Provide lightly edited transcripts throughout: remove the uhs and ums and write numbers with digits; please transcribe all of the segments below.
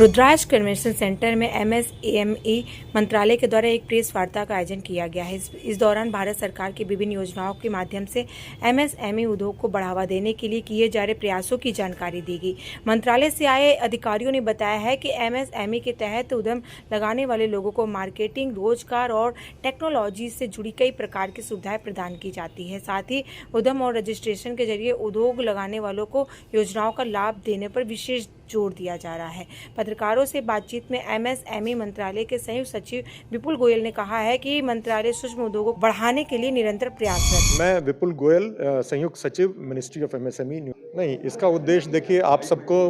रुद्राक्ष convention centre में MSME मंत्रालय के द्वारा एक प्रेस वार्ता का आयोजन किया गया है। इस दौरान भारत सरकार की विभिन्न योजनाओं के माध्यम से एमएसएमई उद्योग को बढ़ावा देने के लिए किए जा रहे प्रयासों की जानकारी दी गई। मंत्रालय से आए अधिकारियों ने बताया है कि एमएसएमई के तहत उद्यम लगाने वाले लोगों को मार्केटिंग, रोजगार और टेक्नोलॉजी से जुड़ी कई प्रकार की सुविधाएं प्रदान की जाती है। साथ ही उद्यम और रजिस्ट्रेशन के जरिए उद्योग लगाने वालों को योजनाओं का लाभ देने पर विशेष जोर दिया जा रहा है। पत्रकारों से बातचीत में एमएसएमई मंत्रालय के संयुक्त सचिव विपुल गोयल ने कहा है कि मंत्रालय सूक्ष्म उद्योगों को बढ़ाने के लिए निरंतर प्रयासरत है। मैं विपुल गोयल, संयुक्त सचिव, मिनिस्ट्री ऑफ एमएसएमई। नहीं, इसका उद्देश्य देखिए, आप सबको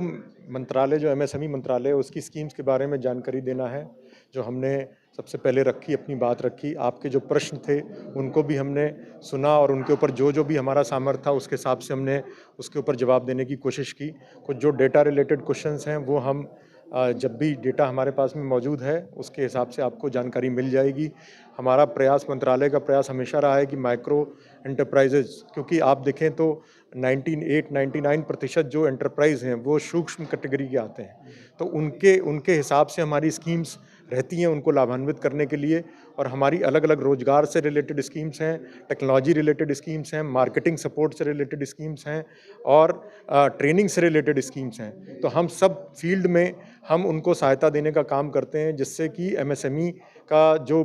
मंत्रालय जो एमएसएमई मंत्रालय है उसकी स्कीम्स के बारे में जानकारी देना है। जो हमने सबसे पहले रखी, अपनी बात रखी, आपके जो प्रश्न थे उनको भी हमने सुना और उनके ऊपर जो भी हमारा सामर्थ्य था उसके हिसाब से हमने उसके ऊपर जवाब देने की कोशिश की। कुछ जो डेटा रिलेटेड क्वेश्चंस हैं वो हम जब भी डेटा हमारे पास में मौजूद है उसके हिसाब से आपको जानकारी मिल जाएगी। हमारा प्रयास, मंत्रालय का प्रयास हमेशा रहा है कि माइक्रो एंटरप्राइजेज, क्योंकि आप देखें तो 99% जो एंटरप्राइज हैं वो सूक्ष्म कैटेगरी के आते हैं, तो उनके हिसाब से हमारी स्कीम्स रहती हैं उनको लाभान्वित करने के लिए। और हमारी अलग अलग रोजगार से रिलेटेड स्कीम्स हैं, टेक्नोलॉजी रिलेटेड स्कीम्स हैं, मार्केटिंग सपोर्ट से रिलेटेड स्कीम्स हैं और ट्रेनिंग से रिलेटेड स्कीम्स हैं। तो हम सब फील्ड में हम उनको सहायता देने का काम करते हैं, जिससे कि एमएसएमई का जो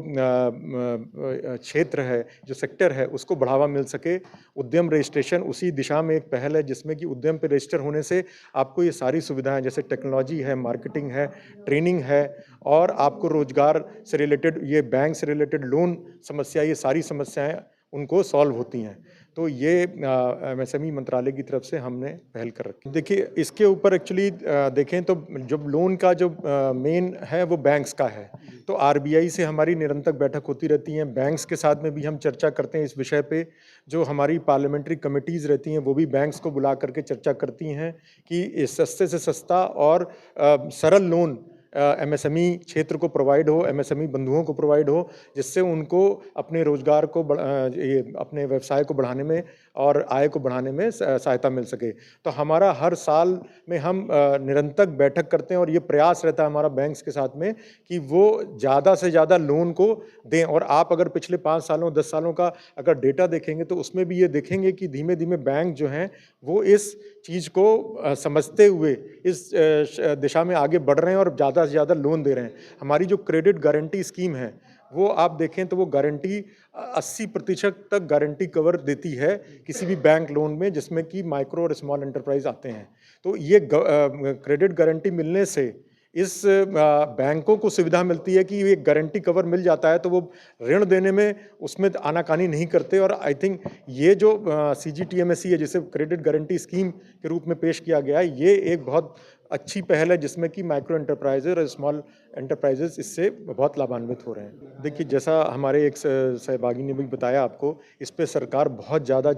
क्षेत्र है, जो सेक्टर है, उसको बढ़ावा मिल सके। उद्यम रजिस्ट्रेशन उसी दिशा में एक पहल है, जिसमें कि उद्यम पे रजिस्टर होने से आपको ये सारी सुविधाएं जैसे टेक्नोलॉजी है, मार्केटिंग है, ट्रेनिंग है और आपको रोजगार से रिलेटेड, ये बैंक से रिलेटेड लोन समस्या, ये सारी समस्याएं उनको सॉल्व होती हैं। तो ये एमएसएमई मंत्रालय की तरफ से हमने पहल कर रखी। देखिए, इसके ऊपर एक्चुअली देखें तो जब लोन का जो मेन है वो बैंक्स का है, तो आरबीआई से हमारी निरंतर बैठक होती रहती है। बैंक्स के साथ में भी हम चर्चा करते हैं इस विषय पे। जो हमारी पार्लियामेंट्री कमिटीज़ रहती हैं वो भी बैंक्स को बुला करके चर्चा करती हैं कि सस्ते से सस्ता और सरल लोन एमएसएमई क्षेत्र को प्रोवाइड हो, एमएसएमई बंधुओं को प्रोवाइड हो, जिससे उनको अपने रोजगार को अपने व्यवसाय को बढ़ाने में और आय को बढ़ाने में सहायता मिल सके। तो हमारा हर साल में हम निरंतर बैठक करते हैं और ये प्रयास रहता है हमारा बैंक्स के साथ में कि वो ज़्यादा से ज़्यादा लोन को दें। और आप अगर पिछले 5 सालों 10 सालों का अगर डेटा देखेंगे तो उसमें भी ये देखेंगे कि धीमे धीमे बैंक जो हैं वो इस चीज़ को समझते हुए इस दिशा में आगे बढ़ रहे हैं और ज़्यादा से ज़्यादा लोन दे रहे हैं। हमारी जो क्रेडिट गारंटी स्कीम है वो आप देखें तो वो गारंटी 80% तक गारंटी कवर देती है किसी भी बैंक लोन में जिसमें कि माइक्रो और स्मॉल एंटरप्राइज आते हैं। तो ये क्रेडिट गारंटी मिलने से इस बैंकों को सुविधा मिलती है कि ये गारंटी कवर मिल जाता है तो वो ऋण देने में उसमें आनाकानी नहीं करते। और आई थिंक ये जो CGTMSE है, जिसे क्रेडिट गारंटी स्कीम के रूप में पेश किया गया है, ये एक बहुत अच्छी पहल है जिसमें कि माइक्रो एंटरप्राइजेज और स्मॉल एंटरप्राइजेज इससे बहुत लाभान्वित हो रहे हैं। देखिए, जैसा हमारे एक सहभागी ने भी बताया आपको, इस पे सरकार बहुत ज़्यादा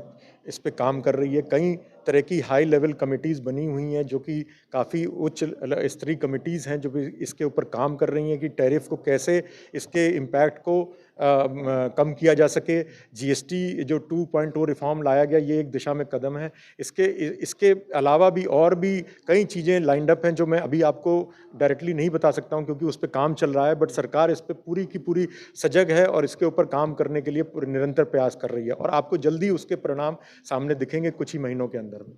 इस पे काम कर रही है। कई तरह की हाई लेवल कमिटीज़ बनी हुई हैं जो कि काफ़ी उच्च स्तरीय कमिटीज़ हैं जो भी इसके ऊपर काम कर रही हैं कि टैरिफ को कैसे, इसके इम्पैक्ट को कम किया जा सके। जीएसटी जो 2.0 रिफॉर्म लाया गया, ये एक दिशा में कदम है। इसके अलावा भी और भी कई चीज़ें लाइंड अप हैं जो मैं अभी आपको डायरेक्टली नहीं बता सकता हूं क्योंकि उस पर काम चल रहा है, बट सरकार इस पर पूरी की पूरी सजग है और इसके ऊपर काम करने के लिए निरंतर प्रयास कर रही है और आपको जल्दी उसके परिणाम सामने दिखेंगे कुछ ही महीनों के अंदर में।